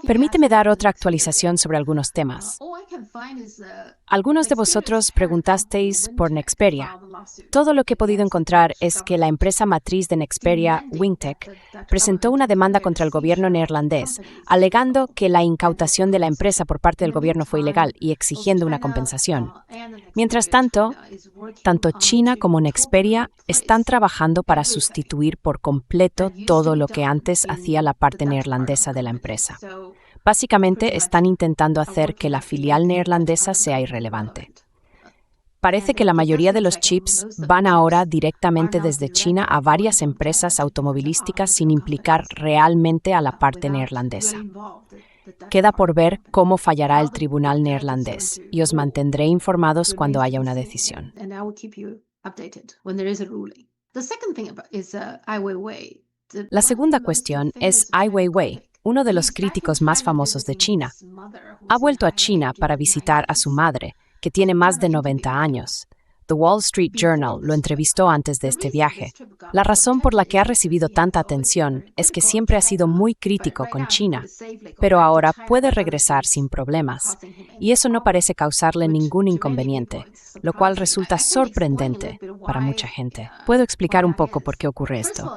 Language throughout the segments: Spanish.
Permíteme dar otra actualización sobre algunos temas. Algunos de vosotros preguntasteis por Nexperia. Todo lo que he podido encontrar es que la empresa matriz de Nexperia, Wingtech, presentó una demanda contra el gobierno neerlandés, alegando que la incautación de la empresa por parte del gobierno fue ilegal y exigiendo una compensación. Mientras tanto China como Nexperia están trabajando para sustituir por completo todo lo que antes hacía la parte neerlandesa de la empresa. Básicamente, están intentando hacer que la filial neerlandesa sea irrelevante. Parece que la mayoría de los chips van ahora directamente desde China a varias empresas automovilísticas sin implicar realmente a la parte neerlandesa. Queda por ver cómo fallará el tribunal neerlandés y os mantendré informados cuando haya una decisión. La segunda cuestión es Ai Weiwei, uno de los críticos más famosos de China. Ha vuelto a China para visitar a su madre, que tiene más de 90 años. The Wall Street Journal lo entrevistó antes de este viaje. La razón por la que ha recibido tanta atención es que siempre ha sido muy crítico con China, pero ahora puede regresar sin problemas, y eso no parece causarle ningún inconveniente, lo cual resulta sorprendente para mucha gente. Puedo explicar un poco por qué ocurre esto.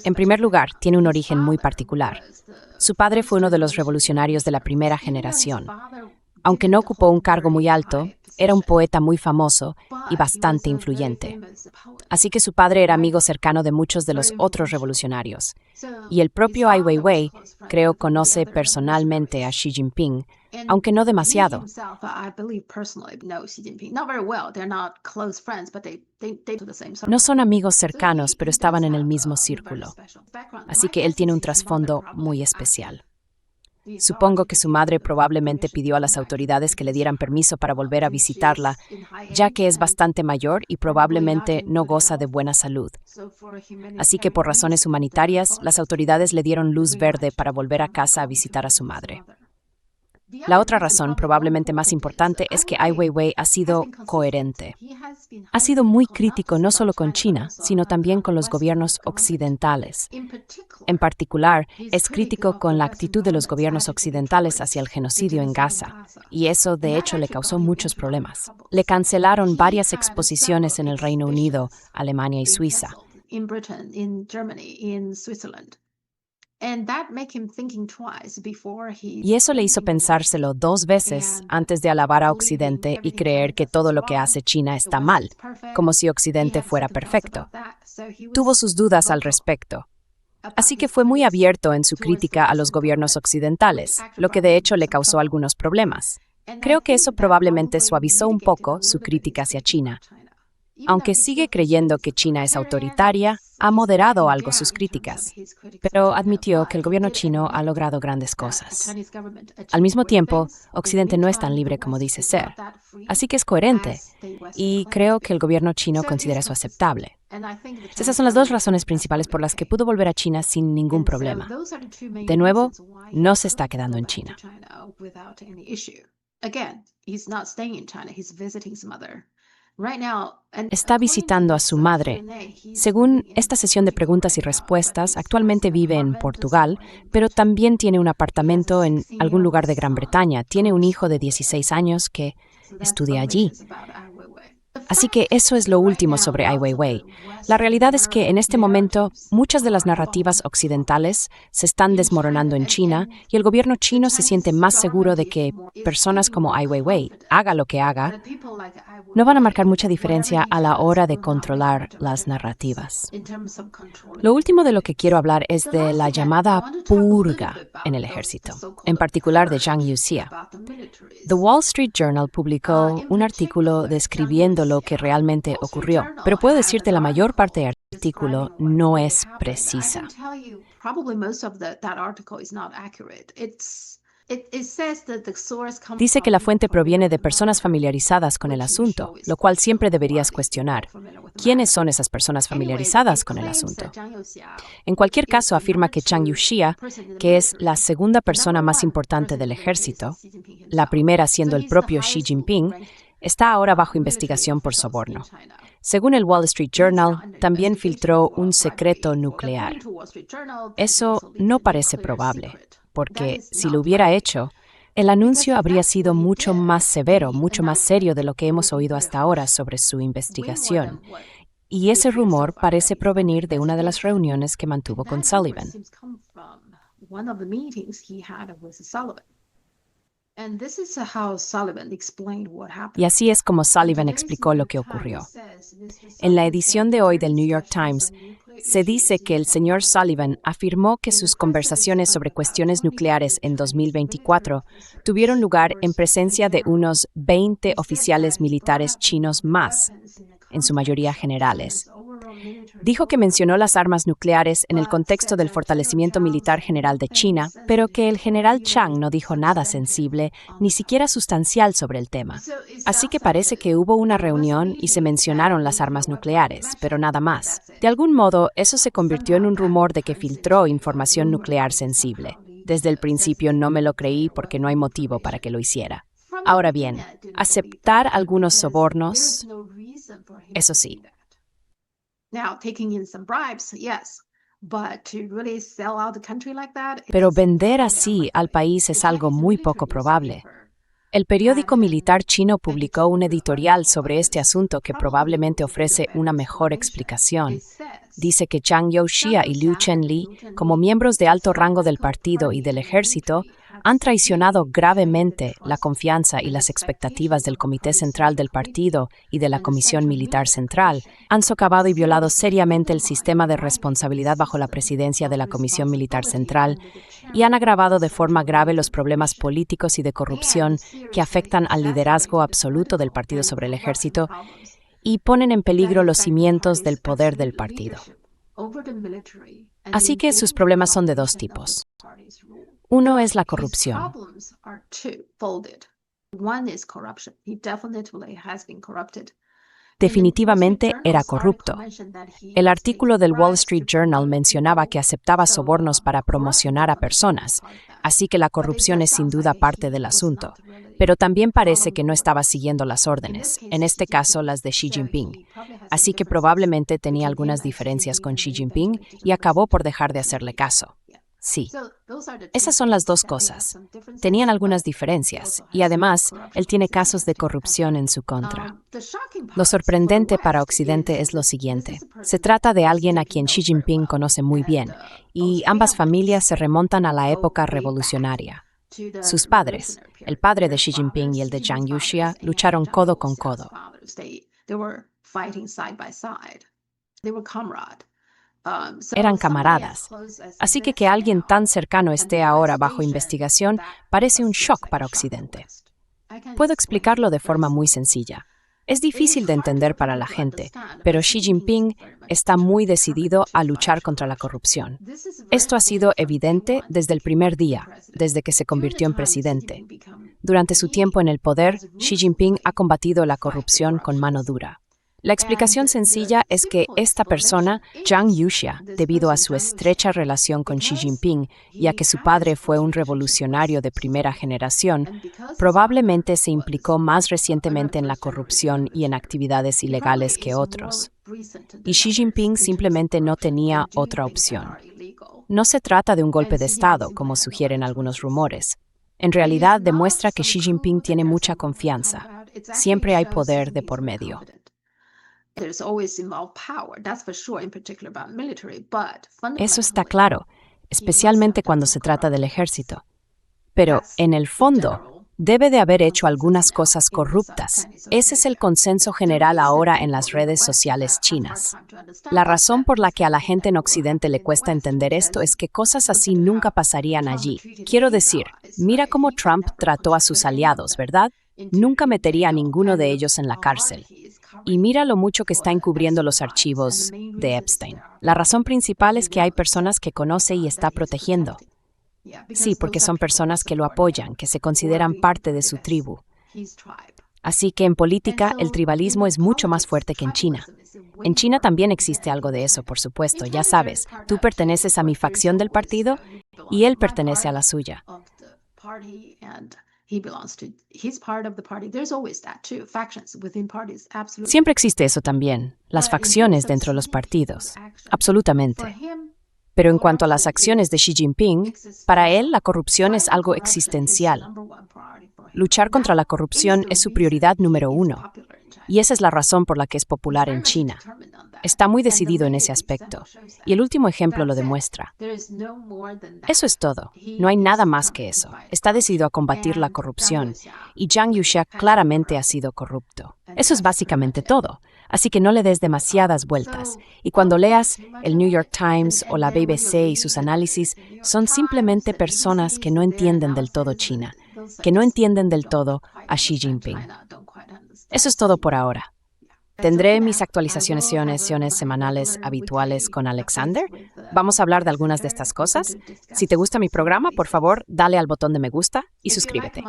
En primer lugar, tiene un origen muy particular. Su padre fue uno de los revolucionarios de la primera generación. Aunque no ocupó un cargo muy alto, era un poeta muy famoso y bastante influyente. Así que su padre era amigo cercano de muchos de los otros revolucionarios. Y el propio Ai Weiwei, creo, conoce personalmente a Xi Jinping, aunque no demasiado. No son amigos cercanos, pero estaban en el mismo círculo. Así que él tiene un trasfondo muy especial. Supongo que su madre probablemente pidió a las autoridades que le dieran permiso para volver a visitarla, ya que es bastante mayor y probablemente no goza de buena salud. Así que por razones humanitarias, las autoridades le dieron luz verde para volver a casa a visitar a su madre. La otra razón, probablemente más importante, es que Ai Weiwei ha sido coherente. Ha sido muy crítico no solo con China, sino también con los gobiernos occidentales. En particular, es crítico con la actitud de los gobiernos occidentales hacia el genocidio en Gaza, y eso de hecho le causó muchos problemas. Le cancelaron varias exposiciones en el Reino Unido, Alemania y Suiza. Y eso le hizo pensárselo 2 veces antes de alabar a Occidente y creer que todo lo que hace China está mal, como si Occidente fuera perfecto. Tuvo sus dudas al respecto. Así que fue muy abierto en su crítica a los gobiernos occidentales, lo que de hecho le causó algunos problemas. Creo que eso probablemente suavizó un poco su crítica hacia China. Aunque sigue creyendo que China es autoritaria, ha moderado algo sus críticas, pero admitió que el gobierno chino ha logrado grandes cosas. Al mismo tiempo, Occidente no es tan libre como dice ser, así que es coherente, y creo que el gobierno chino considera eso aceptable. Esas son las 2 razones principales por las que pudo volver a China sin ningún problema. De nuevo, no se está quedando en China. Está visitando a su madre. Según esta sesión de preguntas y respuestas, actualmente vive en Portugal, pero también tiene un apartamento en algún lugar de Gran Bretaña. Tiene un hijo de 16 años que estudia allí. Así que eso es lo último sobre Ai Weiwei. La realidad es que en este momento muchas de las narrativas occidentales se están desmoronando en China y el gobierno chino se siente más seguro de que personas como Ai Weiwei, haga lo que haga, no van a marcar mucha diferencia a la hora de controlar las narrativas. Lo último de lo que quiero hablar es de la llamada purga en el ejército, en particular de Zhang Yuxia. The Wall Street Journal publicó un artículo describiendo lo que realmente ocurrió, pero puedo decirte la mayor parte del artículo no es precisa. Dice que la fuente proviene de personas familiarizadas con el asunto, lo cual siempre deberías cuestionar. ¿Quiénes son esas personas familiarizadas con el asunto? En cualquier caso, afirma que Zhang Yuxia, que es la segunda persona más importante del ejército, la primera siendo el propio Xi Jinping, está ahora bajo investigación por soborno. Según el Wall Street Journal, también filtró un secreto nuclear. Eso no parece probable, porque si lo hubiera hecho, el anuncio habría sido mucho más severo, mucho más serio de lo que hemos oído hasta ahora sobre su investigación. Y ese rumor parece provenir de una de las reuniones que mantuvo con Sullivan. Y así es como Sullivan explicó lo que ocurrió. En la edición de hoy del New York Times, se dice que el señor Sullivan afirmó que sus conversaciones sobre cuestiones nucleares en 2024 tuvieron lugar en presencia de unos 20 oficiales militares chinos más, en su mayoría generales. Dijo que mencionó las armas nucleares en el contexto del fortalecimiento militar general de China, pero que el general Chang no dijo nada sensible, ni siquiera sustancial sobre el tema. Así que parece que hubo una reunión y se mencionaron las armas nucleares, pero nada más. De algún modo, eso se convirtió en un rumor de que filtró información nuclear sensible. Desde el principio no me lo creí porque no hay motivo para que lo hiciera. Ahora bien, aceptar algunos sobornos, eso sí. Pero vender así al país es algo muy poco probable. El periódico militar chino publicó un editorial sobre este asunto que probablemente ofrece una mejor explicación. Dice que Zhang Youxia y Liu Chenli, como miembros de alto rango del partido y del ejército, han traicionado gravemente la confianza y las expectativas del Comité Central del Partido y de la Comisión Militar Central, han socavado y violado seriamente el sistema de responsabilidad bajo la presidencia de la Comisión Militar Central y han agravado de forma grave los problemas políticos y de corrupción que afectan al liderazgo absoluto del partido sobre el ejército y ponen en peligro los cimientos del poder del partido. Así que sus problemas son de dos tipos. Uno es la corrupción. Definitivamente era corrupto. El artículo del Wall Street Journal mencionaba que aceptaba sobornos para promocionar a personas, así que la corrupción es sin duda parte del asunto. Pero también parece que no estaba siguiendo las órdenes, en este caso las de Xi Jinping. Así que probablemente tenía algunas diferencias con Xi Jinping y acabó por dejar de hacerle caso. Sí, esas son las dos cosas. Tenían algunas diferencias y además, él tiene casos de corrupción en su contra. Lo sorprendente para Occidente es lo siguiente. Se trata de alguien a quien Xi Jinping conoce muy bien y ambas familias se remontan a la época revolucionaria. Sus padres, el padre de Xi Jinping y el de Zhang Youxia, lucharon codo con codo. Eran camaradas. Así que alguien tan cercano esté ahora bajo investigación parece un shock para Occidente. Puedo explicarlo de forma muy sencilla. Es difícil de entender para la gente, pero Xi Jinping está muy decidido a luchar contra la corrupción. Esto ha sido evidente desde el primer día, desde que se convirtió en presidente. Durante su tiempo en el poder, Xi Jinping ha combatido la corrupción con mano dura. La explicación sencilla es que esta persona, Zhang Youxia, debido a su estrecha relación con Xi Jinping y a que su padre fue un revolucionario de primera generación, probablemente se implicó más recientemente en la corrupción y en actividades ilegales que otros. Y Xi Jinping simplemente no tenía otra opción. No se trata de un golpe de Estado, como sugieren algunos rumores. En realidad demuestra que Xi Jinping tiene mucha confianza. Siempre hay poder de por medio. Eso está claro, especialmente cuando se trata del ejército. Pero, en el fondo, debe de haber hecho algunas cosas corruptas. Ese es el consenso general ahora en las redes sociales chinas. La razón por la que a la gente en Occidente le cuesta entender esto es que cosas así nunca pasarían allí. Quiero decir, mira cómo Trump trató a sus aliados, ¿verdad? Nunca metería a ninguno de ellos en la cárcel. Y mira lo mucho que está encubriendo los archivos de Epstein. La razón principal es que hay personas que conoce y está protegiendo. Sí, porque son personas que lo apoyan, que se consideran parte de su tribu. Así que en política, el tribalismo es mucho más fuerte que en China. En China también existe algo de eso, por supuesto, ya sabes. Tú perteneces a mi facción del partido y él pertenece a la suya. Siempre existe eso también, las facciones dentro de los partidos. Absolutamente. Pero en cuanto a las acciones de Xi Jinping, para él la corrupción es algo existencial. Luchar contra la corrupción es su prioridad número 1. Y esa es la razón por la que es popular en China. Está muy decidido en ese aspecto. Y el último ejemplo lo demuestra. Eso es todo. No hay nada más que eso. Está decidido a combatir la corrupción. Y Zhang Youxia claramente ha sido corrupto. Eso es básicamente todo. Así que no le des demasiadas vueltas. Y cuando leas el New York Times o la BBC y sus análisis, son simplemente personas que no entienden del todo China, que no entienden del todo a Xi Jinping. Eso es todo por ahora. Tendré mis actualizaciones semanales habituales con Alexander. Vamos a hablar de algunas de estas cosas. Si te gusta mi programa, por favor, dale al botón de me gusta y suscríbete.